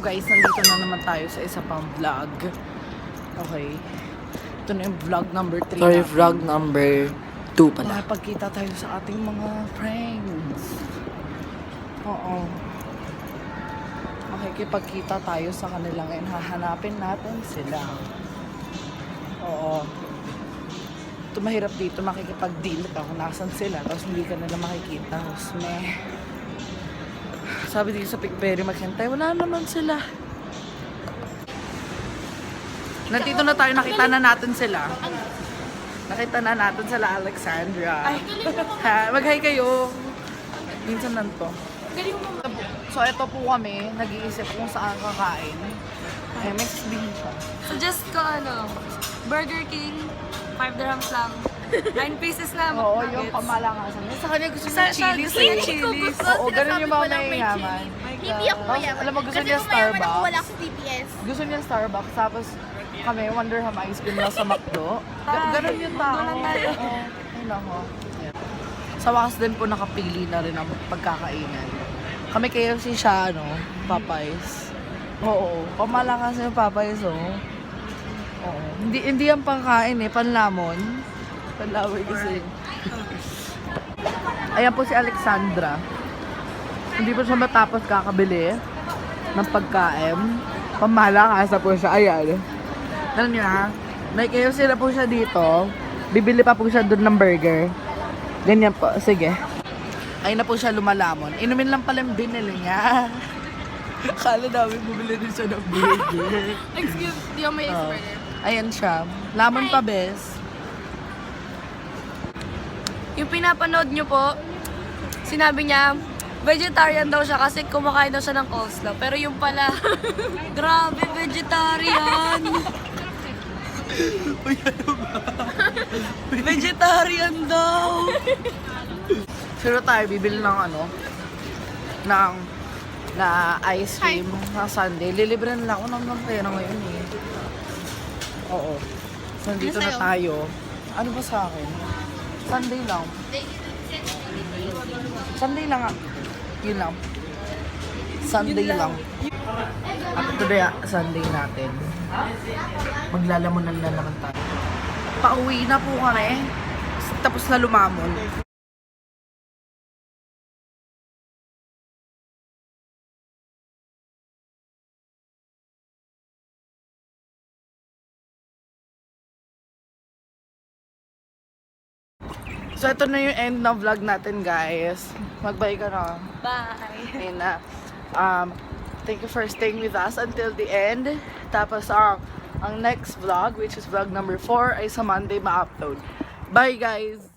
guys, nandito na naman tayo sa isa pang vlog. Okay. Ito na yung vlog number 3 Sorry, vlog number 2 pala. Makipagkita tayo sa ating mga friends. Oo. Makikipagkita tayo sa kanila ngayon. Hahanapin natin sila. Oo. Ito mahirap dito, makikipag-deal ka kung nasan sila. Tapos hindi ka nila makikita. Tapos sabi dito sa Pigberry maghintay, wala naman sila. Nandito na tayo, nakita na natin sila. Nakita na natin sila, Alexandra. Ha, mag-hi kayo. Minsan nanto. So, ito po kami, nag-iisip kung saan kakain. Ay, may sasabihin siya. Suggest ko Burger King, 5 dirhams lang. 9 pieces na. Oo, yung pamalangasan. Sa kanya gusto niya chilies. Gusto niya chilies. Oo, ganun yung mga mayayaman. Hindi ako mayaman. Alam mo, gusto Kasi niya kung mayaman ako, Starbucks. wala akong TPS. Gusto niya Starbucks, tapos kami, Wonder Ham ice cream lang sa McDo. Ganun yung tao. Oo, ay nako. Sa wakas din po nakapili na rin ang pagkakainan. Kami KFC siya, Popeyes. Oo, pamalakas yung Popeyes, Oo. Hindi yan pangkain panlamon. Panlaway kasi. Ayan po si Alexandra. Hindi po siya matapos kakabili ng pagkain. Pamalakasa po siya. Ayan. Alam niyo may KFC na po siya dito. Bibili pa po siya doon ng burger. Ganyan po. Sige. Ayun na po siya lumalamon. Inumin lang pala yung binili niya. Kala namin bumili din siya ng burger. Excuse, di ako may burger. Ayan siya. Lamon pa, bes. Yung pinapanood nyo po, sinabi niya, vegetarian daw siya kasi kumakain daw siya ng coleslaw. Pero yung pala, grabe, vegetarian. Vegetarian daw. Sino tayo bibili ng na ice cream na Sunday. Lilibre na lang ako ng pera ngayon Oo. So, nandito na tayo. Ano ba sa akin? Sunday lang. Sunday lang Yun lang. Sunday lang. At today, Sunday natin. Maglalamunan na naman tayo. Pauwi na po kami. Tapos na lumamon. So, ito na yung end ng vlog natin, guys. Mag-bye ka na. Bye. And, thank you for staying with us until the end. Tapos, ang next vlog, which is vlog number 4, ay sa Monday ma-upload. Bye, guys!